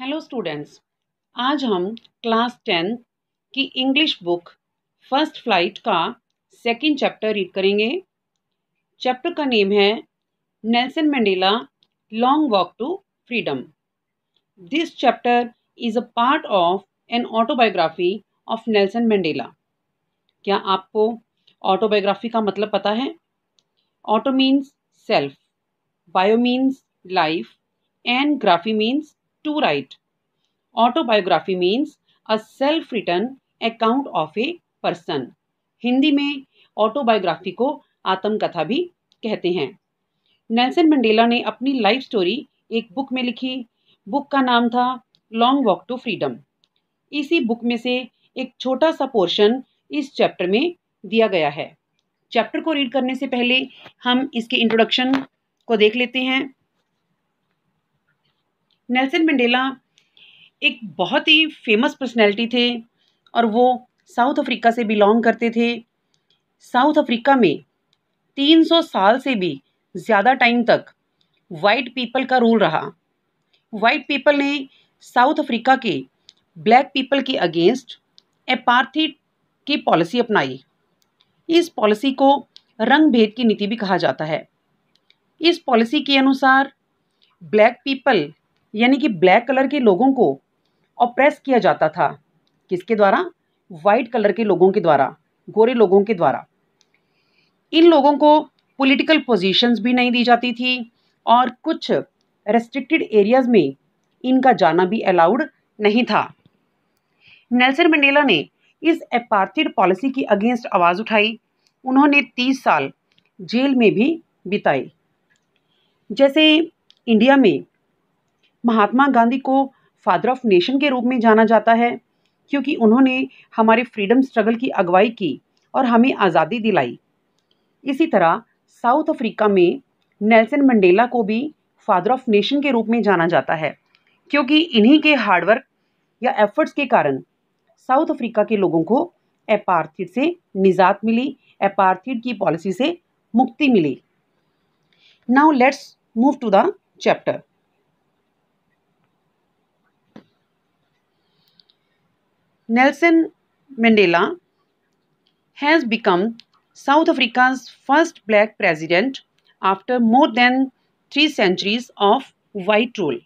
Hello students, आज हम class 10 की इंग्लिश बुक फर्स्ट फ्लाइट का सेकंड चैप्टर रीड करेंगे। चैप्टर का नेम है Nelson Mandela Long Walk to Freedom. This chapter is a part of an autobiography of Nelson Mandela. क्या आपको autobiography का मतलब पता है? Auto means self, bio means life and graphy means to write. Autobiography means a self written account of a person. Hindi में autobiography को आत्मकथा भी कहते हैं। नेल्सन मंडेला ने अपनी लाइफ स्टोरी एक बुक में लिखी। बुक का नाम था लॉन्ग वॉक टू फ्रीडम। इसी बुक में से एक छोटा सा पोर्शन इस चैप्टर में दिया गया है। चैप्टर को रीड करने से पहले हम इसके इंट्रोडक्शन को देख लेते हैं। नेल्सन मंडेला एक बहुत ही फेमस पर्सनैलिटी थे और वो साउथ अफ्रीका से बिलोंग करते थे। साउथ अफ्रीका में 300 साल से भी ज़्यादा टाइम तक वाइट पीपल का रूल रहा। वाइट पीपल ने साउथ अफ्रीका के ब्लैक पीपल के अगेंस्ट एपार्थाइड की पॉलिसी अपनाई। इस पॉलिसी को रंग भेद की नीति भी कहा जाता है। इस पॉलिसी के अनुसार ब्लैक पीपल यानी कि ब्लैक कलर के लोगों को ऑप्रेस किया जाता था। किसके द्वारा? वाइट कलर के लोगों के द्वारा, गोरे लोगों के द्वारा। इन लोगों को पॉलिटिकल पोजीशंस भी नहीं दी जाती थी और कुछ रेस्ट्रिक्टेड एरियाज में इनका जाना भी अलाउड नहीं था। नेल्सन मंडेला ने इस एपार्थाइड पॉलिसी की अगेंस्ट आवाज़ उठाई। उन्होंने 30 साल जेल में भी बिताए। जैसे इंडिया में महात्मा गांधी को फादर ऑफ नेशन के रूप में जाना जाता है क्योंकि उन्होंने हमारे फ्रीडम स्ट्रगल की अगुवाई की और हमें आज़ादी दिलाई। इसी तरह साउथ अफ्रीका में नेल्सन मंडेला को भी फादर ऑफ नेशन के रूप में जाना जाता है क्योंकि इन्हीं के हार्डवर्क या एफर्ट्स के कारण साउथ अफ्रीका के लोगों को एपार्थाइड से निजात मिली, एपार्थाइड की पॉलिसी से मुक्ति मिली। Now let's move to the chapter. Nelson Mandela has become South Africa's first black president after more than 3 centuries of white rule.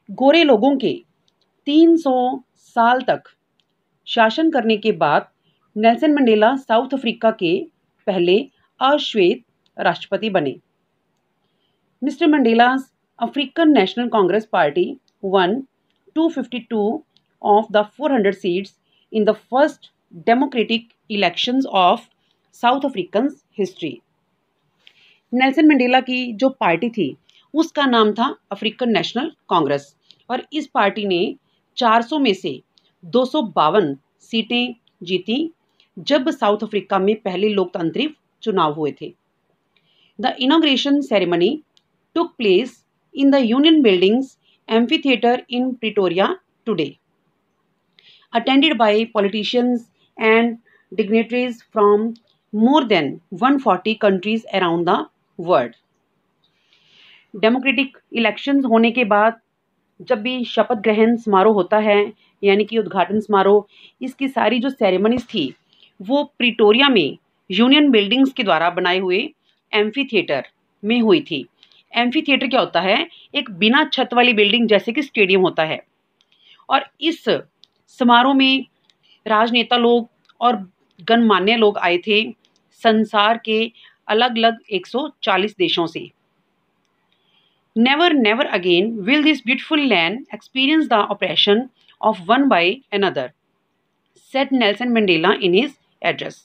गोरे लोगों के 300 साल तक शासन करने के बाद नेल्सन मंडेला साउथ अफ्रीका के पहले अश्वेत राष्ट्रपति बने। Mister Mandela's African National Congress Party won 252 of the 400 seats in the first democratic elections of South African's history. Nelson Mandela की जो पार्टी थी उसका नाम था अफ्रीकन नेशनल कांग्रेस और इस पार्टी ने 400 में से 252 सीटें जीती जब साउथ अफ्रीका में पहले लोकतांत्रिक चुनाव हुए थे। The inauguration ceremony took place in the Union Buildings Amphitheatre in Pretoria today. Attended by politicians and dignitaries from more than 140 countries around the world. Democratic elections होने के बाद जब भी शपथ ग्रहण समारोह होता है यानी कि उद्घाटन समारोह, इसकी सारी जो सेरेमनीज थी वो प्रिटोरिया में यूनियन बिल्डिंग्स के द्वारा बनाए हुए एम्फी थिएटर में हुई थी। एम्फी थिएटर क्या होता है? एक बिना छत वाली बिल्डिंग जैसे कि स्टेडियम होता है। और इस समारोह में राजनेता लोग और गणमान्य लोग आए थे संसार के अलग अलग 140 देशों से। Never never again will this beautiful land experience the operation of one by another, said Nelson Mandela in his address.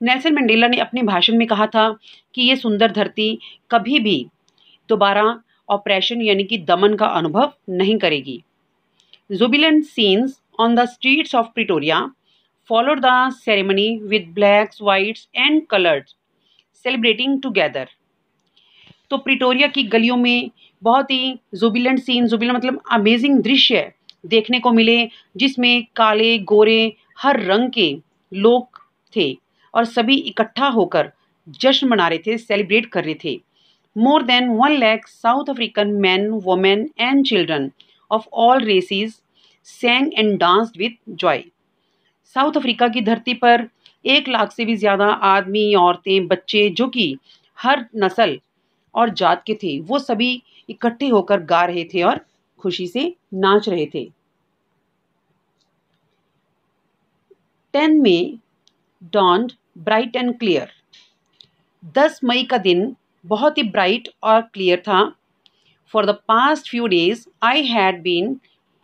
Nelson Mandela ने अपने भाषण में कहा था कि ये सुंदर धरती कभी भी दोबारा ऑपरेशन यानी कि दमन का अनुभव नहीं करेगी। Jubilant scenes on the streets of Pretoria followed the ceremony with blacks, whites and colors celebrating together. तो प्रिटोरिया की गलियों में बहुत ही जुबिलेंट सीन, जुबिलेंट मतलब अमेजिंग दृश्य देखने को मिले जिसमें काले गोरे हर रंग के लोग थे और सभी इकट्ठा होकर जश्न मना रहे थे, सेलिब्रेट कर रहे थे। More than 1 lakh South African men, women and children of all races sang and danced with joy. South Africa की धरती पर 1 लाख से भी ज़्यादा आदमी, औरतें, बच्चे जो कि हर नस्ल और जात के थे, वो सभी इकट्ठे होकर गा रहे थे और खुशी से नाच रहे थे। 10 मई dawned bright and clear. 10 मई का दिन बहुत ही ब्राइट और क्लियर था। For the past few days, I had been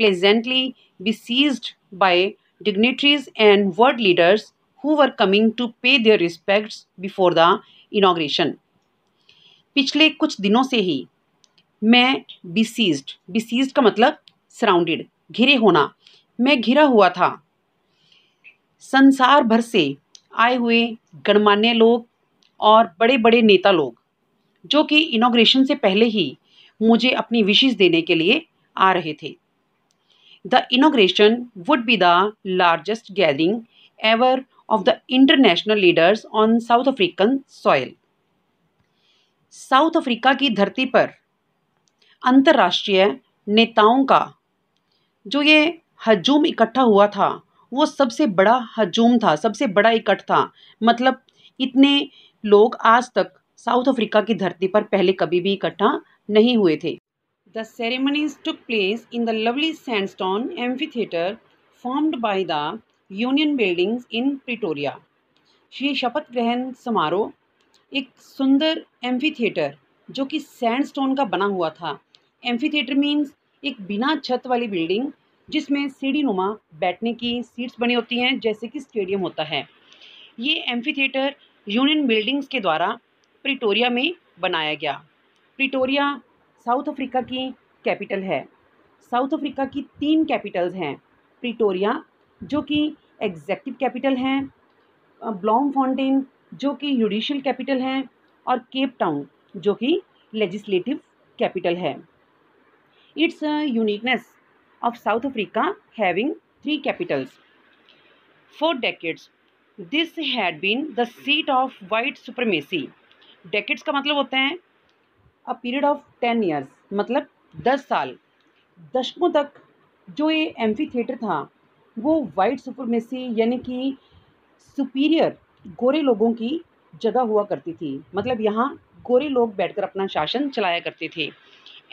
pleasantly besieged by dignitaries and world leaders who were coming to pay their respects before the inauguration. पिछले कुछ दिनों से ही मैं besieged का मतलब सराउंडेड, घिरे होना, मैं घिरा हुआ था संसार भर से आए हुए गणमान्य लोग और बड़े बड़े नेता लोग, जो कि इनॉग्रेशन से पहले ही मुझे अपनी विशेष देने के लिए आ रहे थे। The inauguration would be the largest gathering ever of the international leaders on south African soil. South Africa की धरती पर अंतर्राष्ट्रीय नेताओं का जो ये हजूम इकट्ठा हुआ था, वो सबसे बड़ा हजूम था, सबसे बड़ा इकट्ठ था। मतलब इतने लोग आज तक साउथ अफ्रीका की धरती पर पहले कभी भी इकट्ठा नहीं हुए थे। The ceremonies took place in the lovely sandstone amphitheatre formed by the union buildings in Pretoria. ये शपथ ग्रहण समारोह एक सुंदर एम्फीथिएटर जो कि सैंडस्टोन का बना हुआ था। एम्फीथिएटर मीन्स एक बिना छत वाली बिल्डिंग जिसमें सीढ़ी नुमा बैठने की सीट्स बनी होती हैं, जैसे कि स्टेडियम होता है। ये एम्फीथिएटर यूनियन बिल्डिंग्स के द्वारा प्रिटोरिया में बनाया गया। प्रिटोरिया साउथ अफ्रीका की कैपिटल है। साउथ अफ्रीका की 3 कैपिटल्स हैं। प्रिटोरिया जो कि एग्जेक्टिव कैपिटल है, ब्लॉमफॉन्टेन जो कि जुडिशियल कैपिटल है, और केप टाउन जो कि लेजिस्लेटिव कैपिटल है। It's uniqueness of South Africa having 3 capitals. For decades, this had been the seat of white supremacy. Decades का मतलब होता है a period of 10 years, मतलब 10 साल, दशकों तक जो ये एम्फीथिएटर था वो वाइट सुपरमेसी यानी कि सुपीरियर गोरे लोगों की जगह हुआ करती थी। मतलब यहाँ गोरे लोग बैठकर अपना शासन चलाया करते थे।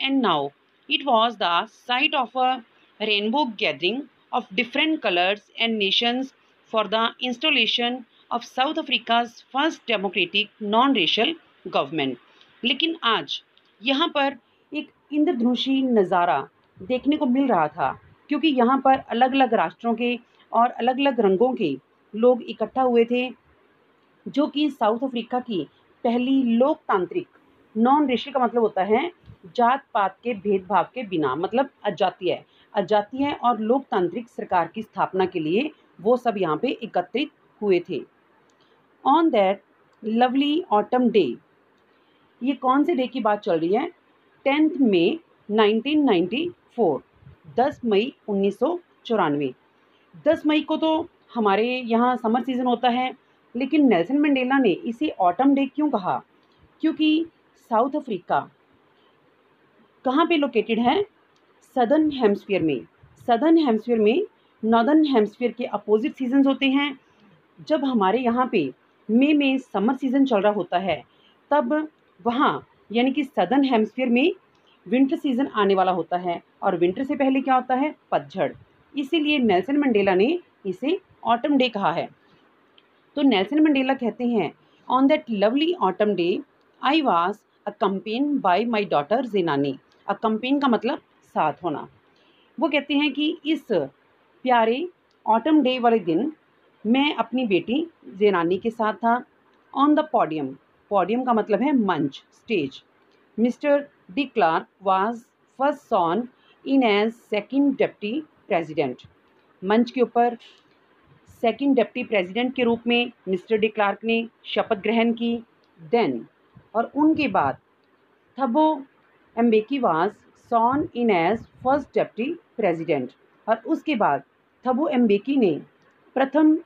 And now it was the site of a rainbow gathering of different colors and nations for the installation of South Africa's first democratic non-racial government. लेकिन आज यहाँ पर एक इंद्रधनुषी नज़ारा देखने को मिल रहा था, क्योंकि यहाँ पर अलग अलग राष्ट्रों के और अलग अलग रंगों के लोग इकट्ठा हुए थे, जो कि साउथ अफ्रीका की पहली लोकतांत्रिक, नॉन रेशियल का मतलब होता है जात पात के भेदभाव के बिना, मतलब अजातीय और लोकतांत्रिक सरकार की स्थापना के लिए वो सब यहाँ पे एकत्रित हुए थे। On that lovely autumn day, ये कौन से डे की बात चल रही है? 10 मई 1994, 10 मई 1994। 10 मई को तो हमारे यहाँ समर सीज़न होता है, लेकिन नेल्सन मंडेला ने इसे ऑटम डे क्यों कहा? क्योंकि साउथ अफ्रीका कहाँ पे लोकेटेड है? सदर्न हेमस्फीयर में। सदर्न हेमस्फीयर में नॉर्दर्न हेमस्फीयर के अपोजिट सीजन्स होते हैं। जब हमारे यहाँ पे मई में समर सीज़न चल रहा होता है, तब वहाँ यानी कि सदर्न हेमस्फीयर में विंटर सीज़न आने वाला होता है, और विंटर से पहले क्या होता है? पतझड़। इसीलिए नेल्सन मंडेला ने इसे ऑटम डे कहा है। तो नेल्सन मंडेला कहते हैं, on that lovely autumn day I was accompanied by my daughter Zenani. Accompany का मतलब साथ होना। वो कहते हैं कि इस प्यारे ऑटम डे वाले दिन मैं अपनी बेटी ज़ेनानी के साथ था। ऑन द पोडियम, पोडियम का मतलब है मंच, stage. Mr de Klerk was first sworn in as second deputy president. मंच के ऊपर सेकंड डिप्टी प्रेसिडेंट के रूप में मिस्टर डी क्लार्क ने शपथ ग्रहण की। देन, और उनके बाद Thabo Mbeki was sworn in as first deputy president, और उसके बाद थबो एम्बेकी ने प्रथम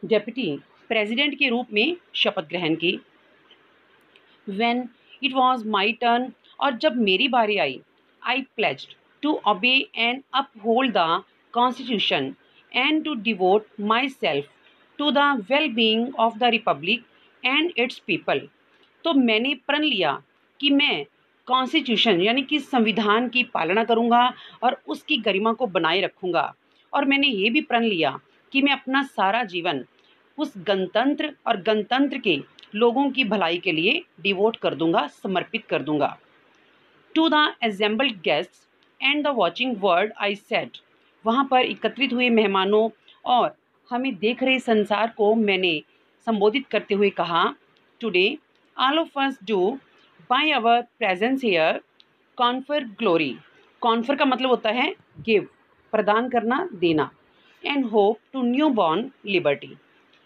डिप्टी प्रेसिडेंट के रूप में शपथ ग्रहण की। When it was my turn, और जब मेरी बारी आई, आई pledged to obey and uphold the Constitution and to devote myself to the well-being of the Republic and its people। तो मैंने प्रण लिया कि मैं कॉन्स्टिट्यूशन यानी कि संविधान की पालना करूंगा और उसकी गरिमा को बनाए रखूंगा। और मैंने ये भी प्रण लिया कि मैं अपना सारा जीवन उस गणतंत्र और गणतंत्र के लोगों की भलाई के लिए डिवोट कर दूंगा, समर्पित कर दूंगा। To the assembled guests and the watching world I said, वहाँ पर एकत्रित हुए मेहमानों और हमें देख रहे संसार को मैंने संबोधित करते हुए कहा, today all of us do by our presence here confer glory. Confer का मतलब होता है गिव, प्रदान करना, देना, and hope to newborn liberty.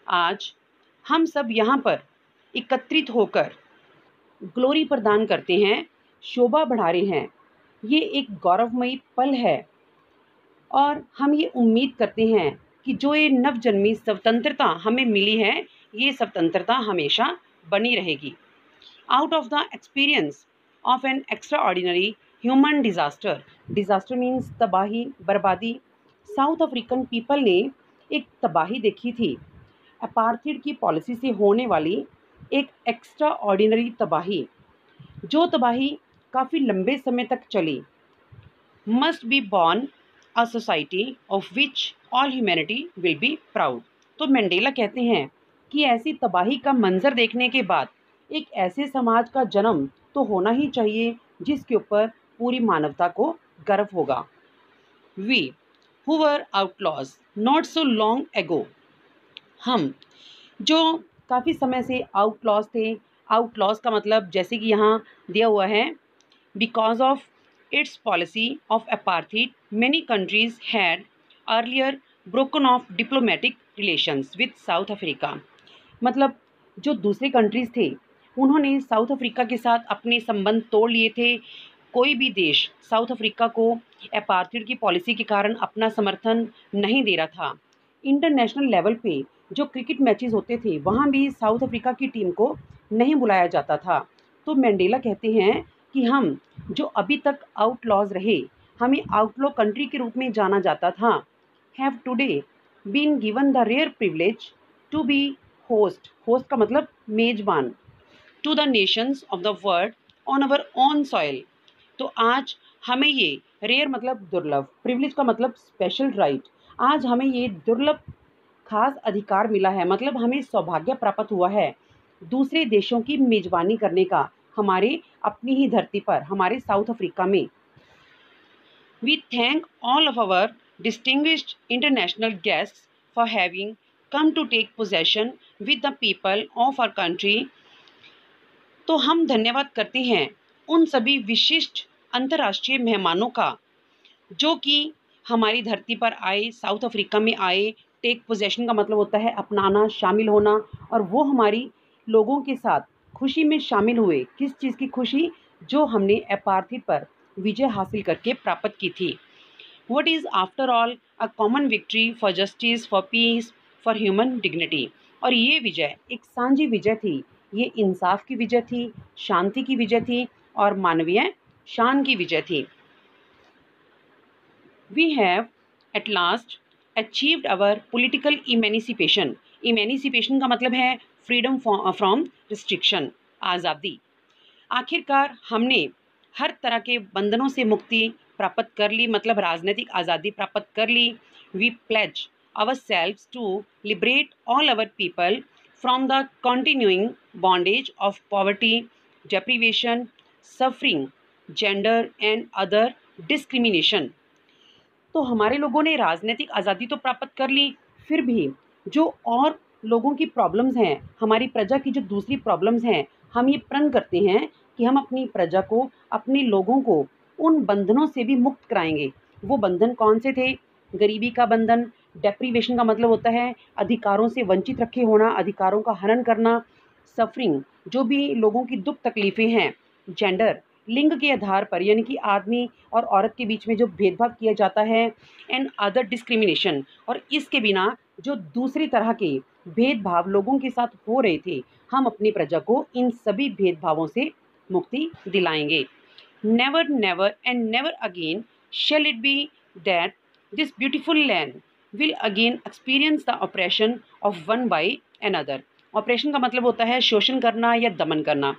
आज हम सब यहाँ पर एकत्रित होकर ग्लोरी प्रदान करते हैं, शोभा बढ़ा रहे हैं। ये एक गौरवमयी पल है और हम ये उम्मीद करते हैं कि जो ये नवजन्मी स्वतंत्रता हमें मिली है, ये स्वतंत्रता हमेशा बनी रहेगी। Out of the experience of an extra ordinary human disaster, disaster means तबाही, बर्बादी। साउथ अफ्रीकन पीपल ने एक तबाही देखी थी, अपार्थाइड की पॉलिसी से होने वाली एक एक्स्ट्रा ऑर्डिनरी तबाही, जो तबाही काफ़ी लंबे समय तक चली। Must be born a society of which all humanity will be proud. तो मंडेला कहते हैं कि ऐसी तबाही का मंजर देखने के बाद एक ऐसे समाज का जन्म तो होना ही चाहिए जिसके ऊपर पूरी मानवता को गर्व होगा। We who were outlaws not so long ago, हम जो काफ़ी समय से आउटलॉज थे। आउटलॉज का मतलब जैसे कि यहाँ दिया हुआ है, because of its policy of apartheid many countries had earlier broken of diplomatic relations with south Africa. मतलब जो दूसरे कंट्रीज़ थे उन्होंने साउथ अफ्रीका के साथ अपने संबंध तोड़ लिए थे। कोई भी देश साउथ अफ्रीका को अपार्थाइड की पॉलिसी के कारण अपना समर्थन नहीं दे रहा था। इंटरनेशनल लेवल पे जो क्रिकेट मैचेस होते थे वहाँ भी साउथ अफ्रीका की टीम को नहीं बुलाया जाता था। तो मंडेला कहते हैं कि हम जो अभी तक आउटलॉज रहे, हमें आउटलॉ कंट्री के रूप में जाना जाता था, have today been given the rare privilege to be host, host का मतलब मेजबान, to the nations of the world on our own soil. तो आज हमें ये रेयर मतलब दुर्लभ, प्रिविलेज का मतलब स्पेशल राइट, आज हमें ये दुर्लभ खास अधिकार मिला है, मतलब हमें सौभाग्य प्राप्त हुआ है दूसरे देशों की मेजबानी करने का हमारे अपनी ही धरती पर, हमारे साउथ अफ्रीका में। We thank all of our distinguished international guests for having come to take possession with the people of our country. तो हम धन्यवाद करते हैं उन सभी विशिष्ट अंतर्राष्ट्रीय मेहमानों का जो कि हमारी धरती पर आए, साउथ अफ्रीका में आए। टेक पोजेशन का मतलब होता है अपनाना, शामिल होना, और वो हमारी लोगों के साथ खुशी में शामिल हुए। किस चीज़ की खुशी? जो हमने अपार्थाइड पर विजय हासिल करके प्राप्त की थी। What is after all a common victory for justice, for piece, for human dignity. और ये विजय एक सांझी विजय थी, ये इंसाफ की विजय थी, शांति की विजय थी और मानवीय शान की विजय थी। We have at last achieved our political emancipation। Emancipation का मतलब है freedom from restriction, आज़ादी। आखिरकार हमने हर तरह के बंधनों से मुक्ति प्राप्त कर ली, मतलब राजनीतिक आज़ादी प्राप्त कर ली। We pledge ourselves to liberate all our people from the continuing bondage of poverty, deprivation, suffering, gender and other discrimination। तो हमारे लोगों ने राजनीतिक आज़ादी तो प्राप्त कर ली, फिर भी जो और लोगों की प्रॉब्लम्स हैं, हमारी प्रजा की जो दूसरी प्रॉब्लम्स हैं, हम ये प्रण करते हैं कि हम अपनी प्रजा को, अपने लोगों को उन बंधनों से भी मुक्त कराएंगे। वो बंधन कौन से थे? गरीबी का बंधन, डेप्रीवेशन का मतलब होता है अधिकारों से वंचित रखे होना, अधिकारों का हनन करना, सफरिंग जो भी लोगों की दुख तकलीफ़ें हैं, जेंडर लिंग के आधार पर यानी कि आदमी और औरत के बीच में जो भेदभाव किया जाता है, एंड अदर डिस्क्रिमिनेशन, और इसके बिना जो दूसरी तरह के भेदभाव लोगों के साथ हो रहे थे, हम अपनी प्रजा को इन सभी भेदभावों से मुक्ति दिलाएंगे। Never never and never again Shall it be that this beautiful land will again experience the oppression of one by another? Operation का मतलब होता है शोषण करना या दमन करना।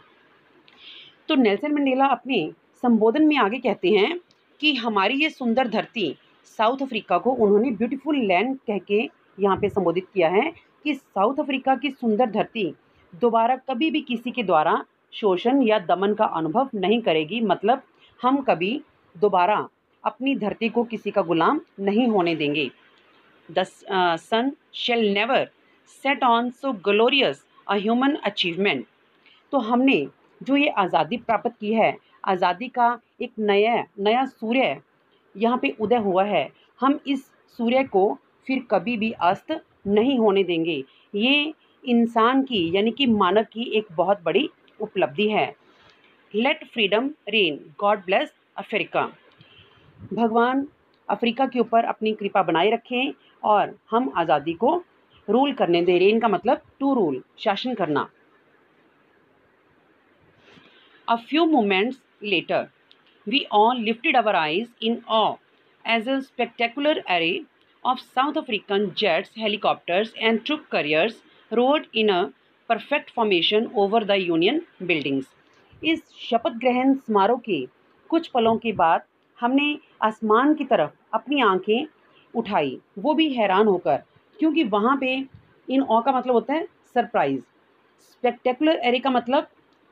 तो नेल्सन मंडेला अपने संबोधन में आगे कहते हैं कि हमारी ये सुंदर धरती, साउथ अफ्रीका को उन्होंने ब्यूटीफुल लैंड कह के यहाँ पे संबोधित किया है कि साउथ अफ्रीका की सुंदर धरती दोबारा कभी भी किसी के द्वारा शोषण या दमन का अनुभव नहीं करेगी। मतलब हम कभी दोबारा अपनी धरती को किसी का गुलाम नहीं होने देंगे। The sun shall never set on so glorious a human achievement. तो हमने जो ये आज़ादी प्राप्त की है, आज़ादी का एक नया सूर्य यहाँ पे उदय हुआ है। हम इस सूर्य को फिर कभी भी अस्त नहीं होने देंगे। ये इंसान की यानी कि मानव की एक बहुत बड़ी उपलब्धि है। Let freedom reign, God bless Africa. भगवान अफ्रीका के ऊपर अपनी कृपा बनाए रखें और हम आज़ादी को रूल करने दें। रेन का मतलब टू रूल, शासन करना। A few moments later, we all lifted our eyes in awe as a spectacular array of South African jets, helicopters, and troop carriers rode in a perfect formation over the Union buildings. इस शपथ ग्रहण समारोह के कुछ पलों के बाद हमने आसमान की तरफ अपनी आंखें उठाई, वो भी हैरान होकर, क्योंकि वहाँ पे इन ऑ का मतलब होता है सरप्राइज। स्पेक्टेकुलर एरे का मतलब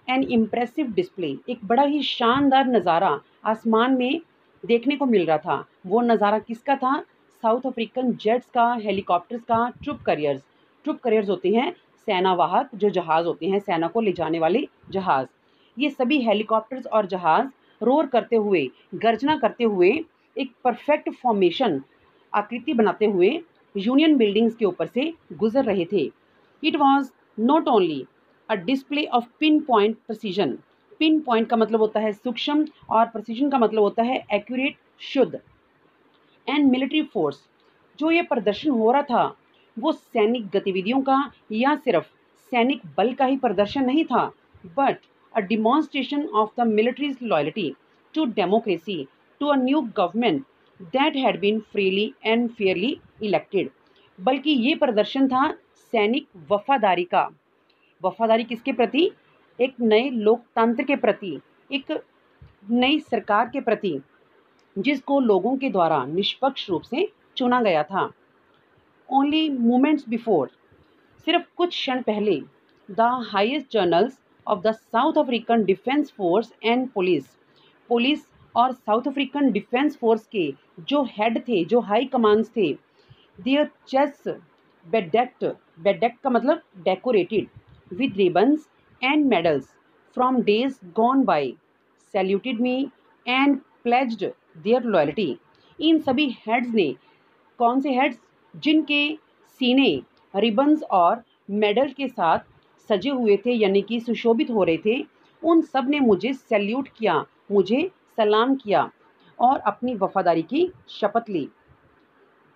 एन इम्प्रेसिव डिस्प्ले, एक बड़ा ही शानदार नज़ारा आसमान में देखने को मिल रहा था। वो नज़ारा किसका था? साउथ अफ्रीकन जेट्स का, हेलीकॉप्टर्स का, ट्रूप करियर्स। ट्रूप करियर्स होते हैं सेनावाहक जो जहाज़ होते हैं, सेना को ले जाने वाले जहाज़। ये सभी हेलीकॉप्टर्स और जहाज़ रोर करते हुए, गर्जना करते हुए, एक परफेक्ट फॉर्मेशन, आकृति बनाते हुए यूनियन बिल्डिंग्स के ऊपर से गुजर रहे थे। It was not only a display of pin point precision. Pin point का मतलब होता है सूक्ष्म और प्रिसीजन का मतलब होता है एक्यूरेट, शुद्ध। एंड मिलिट्री फोर्स, जो ये प्रदर्शन हो रहा था वो सैनिक गतिविधियों का या सिर्फ सैनिक बल का ही प्रदर्शन नहीं था, but a demonstration of the military's loyalty to democracy, to a new government that had been freely and fairly elected. बल्कि ये प्रदर्शन था सैनिक वफादारी का। वफादारी किसके प्रति? एक नए लोकतंत्र के प्रति, एक नई सरकार के प्रति, जिसको लोगों के द्वारा निष्पक्ष रूप से चुना गया था। ओनली मोमेंट्स बिफोर, सिर्फ कुछ क्षण पहले, the highest generals of the south African defence force and police और साउथ अफ्रीकन डिफेंस फोर्स के जो हेड थे, जो हाई कमांड्स थे, देयर चेस्ट बेडेक्ट का मतलब decorated with ribbons and medals from days gone by, saluted me and pledged their loyalty. इन सभी heads ने, कौन से हेड्स? जिनके सीने रिबन्स और मेडल के साथ सजे हुए थे यानी कि सुशोभित हो रहे थे, उन सब ने मुझे सैल्यूट किया, मुझे सलाम किया और अपनी वफादारी की शपथ ली।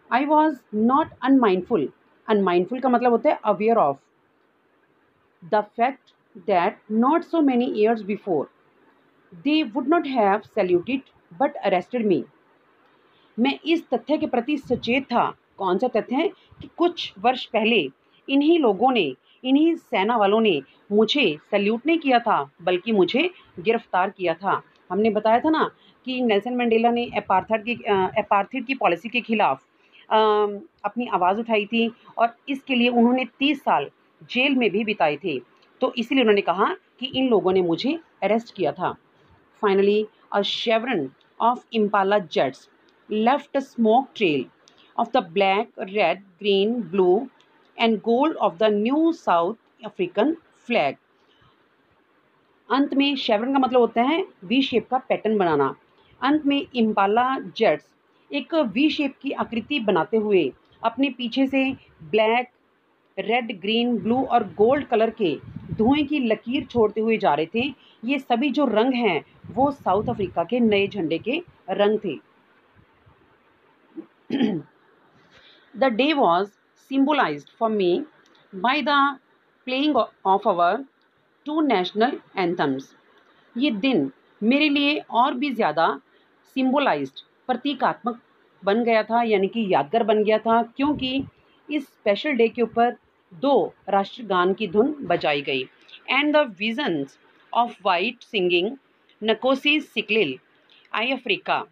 आई वॉज नॉट अनमाइंडफुल का मतलब होता है aware of the fact that not so many years before they would not have saluted but arrested me. मैं इस तथ्य के प्रति सचेत था। कौन सा तथ्य है? कि कुछ वर्ष पहले इन्हीं लोगों ने, इन्हीं सेना वालों ने मुझे सैल्यूट नहीं किया था बल्कि मुझे गिरफ्तार किया था। हमने बताया था ना कि नेल्सन मंडेला ने एपार्थाइड की पॉलिसी के खिलाफ अपनी आवाज़ उठाई थी और इसके लिए उन्होंने 30 साल जेल में भी बिताए थे। तो इसीलिए उन्होंने कहा कि इन लोगों ने मुझे अरेस्ट किया था। Finally a शेवरन of Impala jets left smoke trail of the black, red, green, blue and gold of the new south African flag. अंत में शेवरन का मतलब होता है वी शेप का पैटर्न बनाना। अंत में इम्पाला जेट्स एक वी शेप की आकृति बनाते हुए अपने पीछे से ब्लैक, रेड, ग्रीन, ब्लू और गोल्ड कलर के धुएं की लकीर छोड़ते हुए जा रहे थे। ये सभी जो रंग हैं वो साउथ अफ्रीका के नए झंडे के रंग थे। The day was symbolized for me by the playing of our 2 national anthems. ये दिन मेरे लिए और भी ज़्यादा सिम्बोलाइज्ड प्रतीकात्मक बन गया था, यानी कि यादगार बन गया था, क्योंकि इस स्पेशल डे के ऊपर 2 राष्ट्रगान की धुन बजाई गई। And the visions of white singing Nkosi Sikelel iAfrika.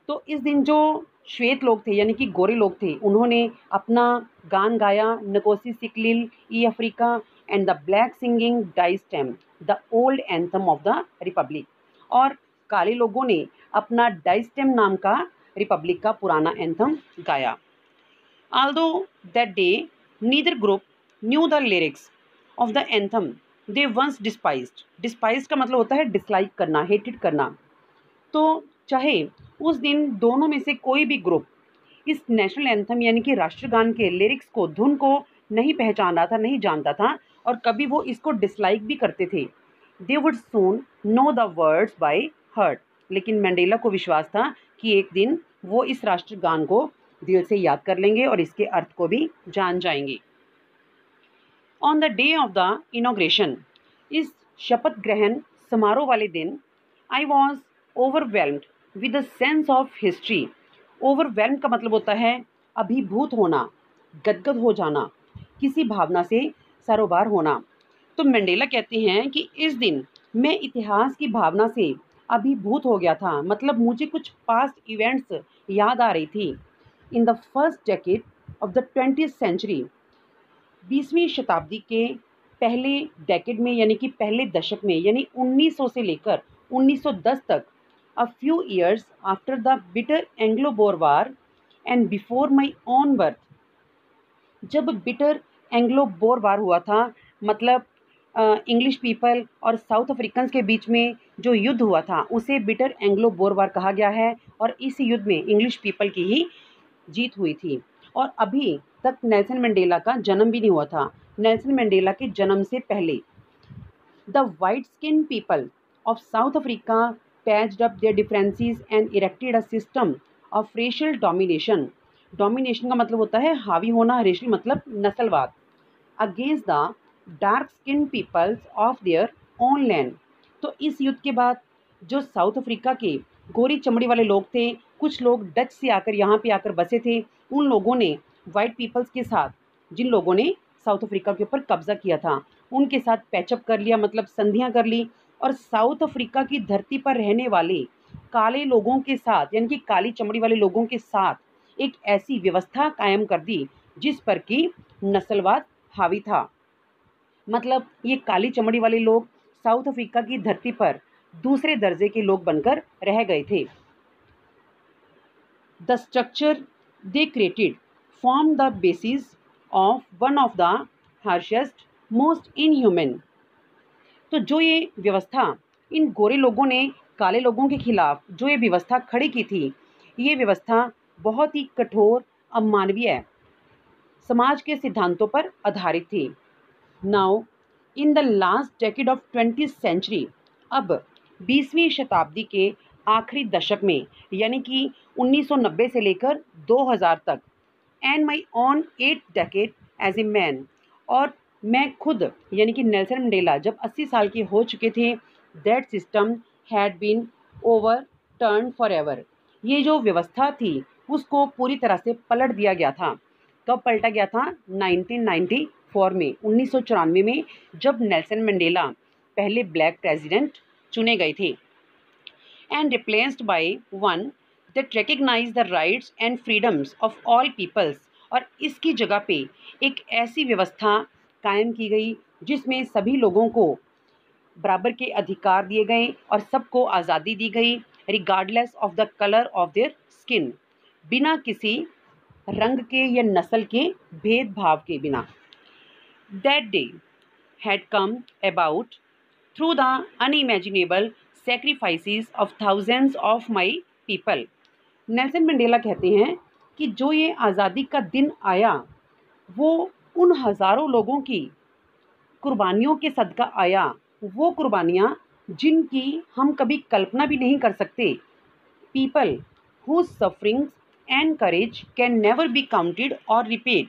तो इस दिन जो श्वेत लोग थे, यानी कि गोरे लोग थे, उन्होंने अपना गान गाया, Nkosi Sikelel iAfrika and the black singing Die Stem the old anthem of the Republic. और काले लोगों ने अपना डाइस्टेम नाम का रिपब्लिक का पुराना एंथम गाया। Although that day neither group knew the lyrics of the anthem they once despised. Despised का मतलब होता है डिसलाइक करना, हेटेड करना। तो चाहे उस दिन दोनों में से कोई भी ग्रुप इस नेशनल एंथम यानी कि राष्ट्रगान के लिरिक्स को, धुन को नहीं पहचान रहा था, नहीं जानता था, और कभी वो इसको डिसलाइक भी करते थे। They would soon know the words by heart. लेकिन मंडेला को विश्वास था कि एक दिन वो इस राष्ट्रगान को दिल से याद कर लेंगे और इसके अर्थ को भी जान जाएंगे। On the day of the inauguration, इस शपथ ग्रहण समारोह वाले दिन, I was overwhelmed with a sense of history. Overwhelm का मतलब होता है अभिभूत होना, गदगद हो जाना, किसी भावना से सरोबार होना। तो मंडेला कहते हैं कि इस दिन मैं इतिहास की भावना से अभिभूत हो गया था, मतलब मुझे कुछ पास्ट इवेंट्स याद आ रही थी। In the first decade of the 20th century, 20वीं शताब्दी के पहले डेकेड में, यानी कि पहले दशक में, यानी 1900 से लेकर 1910 तक, a few years after the bitter Anglo bore war and before my own birth. जब बिटर एंग्लो बोर वार हुआ था, मतलब इंग्लिश पीपल और साउथ अफ्रीकन्स के बीच में जो युद्ध हुआ था, उसे बिटर एंग्लो बोर वार कहा गया है, और इस युद्ध में इंग्लिश पीपल की ही जीत हुई थी। और अभी तक नेल्सन मंडेला का जन्म भी नहीं हुआ था। नेल्सन मंडेला के जन्म से पहले the white skin people of South Africa patched up their differences and erected a system of racial domination. Domination का मतलब होता है हावी होना, रेशियल मतलब नस्लवाद, against the dark skin peoples of their own land. तो इस युद्ध के बाद जो साउथ अफ्रीका के गोरी चमड़ी वाले लोग थे, कुछ लोग डच से आकर यहाँ पे आकर बसे थे, उन लोगों ने वाइट पीपल्स के साथ, जिन लोगों ने साउथ अफ्रीका के ऊपर कब्जा किया था, उनके साथ पैचअप कर लिया, मतलब संधियाँ कर ली, और साउथ अफ्रीका की धरती पर रहने वाले काले लोगों के साथ, यानी कि काली चमड़ी वाले लोगों के साथ एक ऐसी व्यवस्था कायम कर दी जिस पर कि नस्लवाद हावी था। मतलब ये काली चमड़ी वाले लोग साउथ अफ्रीका की धरती पर दूसरे दर्जे के लोग बनकर रह गए थे। The structure they created form the basis of one of the harshest most inhuman. तो जो ये व्यवस्था इन गोरे लोगों ने काले लोगों के खिलाफ जो ये व्यवस्था खड़ी की थी, ये व्यवस्था बहुत ही कठोर, अमानवीय समाज के सिद्धांतों पर आधारित थी। Now in the last decade of 20th century, अब 20वीं शताब्दी के आखिरी दशक में, यानी कि 1990 से लेकर 2000 तक, and my own 8th decade as a man, और मैं खुद यानी कि नेल्सन मंडेला जब 80 साल के हो चुके थे, that system had been overturned forever. ये जो व्यवस्था थी उसको पूरी तरह से पलट दिया गया था। कब पलटा गया था? 1994 में, 1994 में, जब नेल्सन मंडेला पहले ब्लैक प्रेसिडेंट चुने गए थे। And replaced by one that recognised the rights and freedoms of all peoples. और इसकी जगह पे एक ऐसी व्यवस्था कायम की गई जिसमें सभी लोगों को बराबर के अधिकार दिए गए और सबको आज़ादी दी गई, regardless of the colour of their skin, बिना किसी रंग के या नस्ल के भेदभाव के बिना। That day had come about through the unimaginable sacrifices of thousands of my people. Nelson Mandela कहते हैं कि जो ये आज़ादी का दिन आया, वो उन हज़ारों लोगों की कुर्बानियों के सदका आया, वो कुर्बानियाँ जिनकी हम कभी कल्पना भी नहीं कर सकते। People whose sufferings and courage can never be counted or repaid।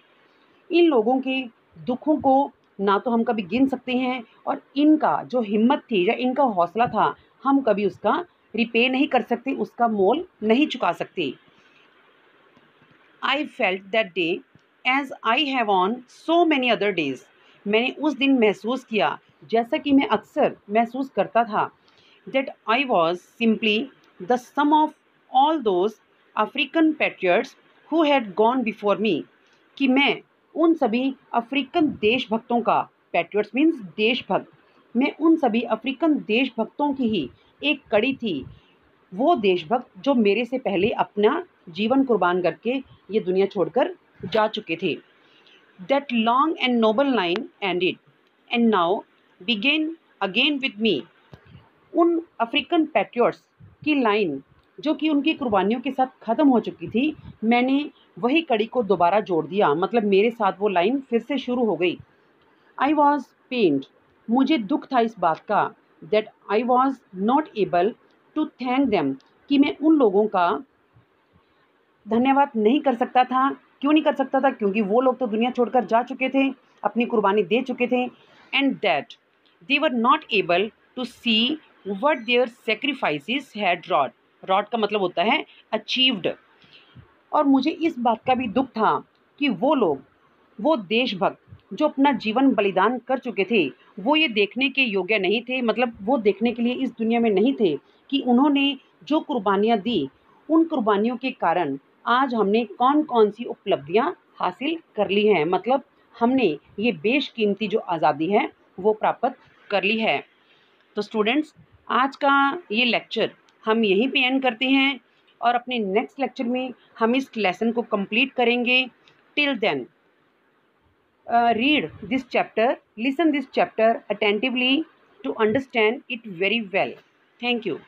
इन लोगों के दुखों को ना तो हम कभी गिन सकते हैं, और इनका जो हिम्मत थी या इनका हौसला था, हम कभी उसका रिपे नहीं कर सकते, उसका मोल नहीं चुका सकते। I felt that day as I have on so many other days. मैंने उस दिन महसूस किया जैसा कि मैं अक्सर महसूस करता था, that I was simply the sum of all those African patriots who had gone before me, कि मैं उन सभी अफ्रीकन देशभक्तों का, पैट्रियट्स मीन्स देशभक्त, मैं उन सभी अफ्रीकन देशभक्तों की ही एक कड़ी थी, वो देशभक्त जो मेरे से पहले अपना जीवन कुर्बान करके ये दुनिया छोड़कर जा चुके थे। That long and noble line ended, and now began again with me. उन अफ्रीकन पैट्रियट्स की लाइन जो कि उनकी कुर्बानियों के साथ ख़त्म हो चुकी थी, मैंने वही कड़ी को दोबारा जोड़ दिया, मतलब मेरे साथ वो लाइन फिर से शुरू हो गई। आई वॉज पेन्ड, मुझे दुख था इस बात का, that I was not able to thank them, कि मैं उन लोगों का धन्यवाद नहीं कर सकता था। क्यों नहीं कर सकता था? क्योंकि वो लोग तो दुनिया छोड़कर जा चुके थे, अपनी कुर्बानी दे चुके थे। And that they were not able to see what their sacrifices had wrought. Wrought का मतलब होता है अचीव्ड। और मुझे इस बात का भी दुख था कि वो लोग, वो देशभक्त जो अपना जीवन बलिदान कर चुके थे, वो ये देखने के योग्य नहीं थे, मतलब वो देखने के लिए इस दुनिया में नहीं थे कि उन्होंने जो कुर्बानियाँ दी, उन कुर्बानियों के कारण आज हमने कौन कौन सी उपलब्धियाँ हासिल कर ली हैं, मतलब हमने ये बेशकीमती जो आज़ादी है वो प्राप्त कर ली है। तो स्टूडेंट्स, आज का ये लेक्चर हम यहीं पे एंड करते हैं और अपने नेक्स्ट लेक्चर में हम इस लेसन को कंप्लीट करेंगे। Till then read this chapter, listen this chapter attentively to understand it very well. Thank you.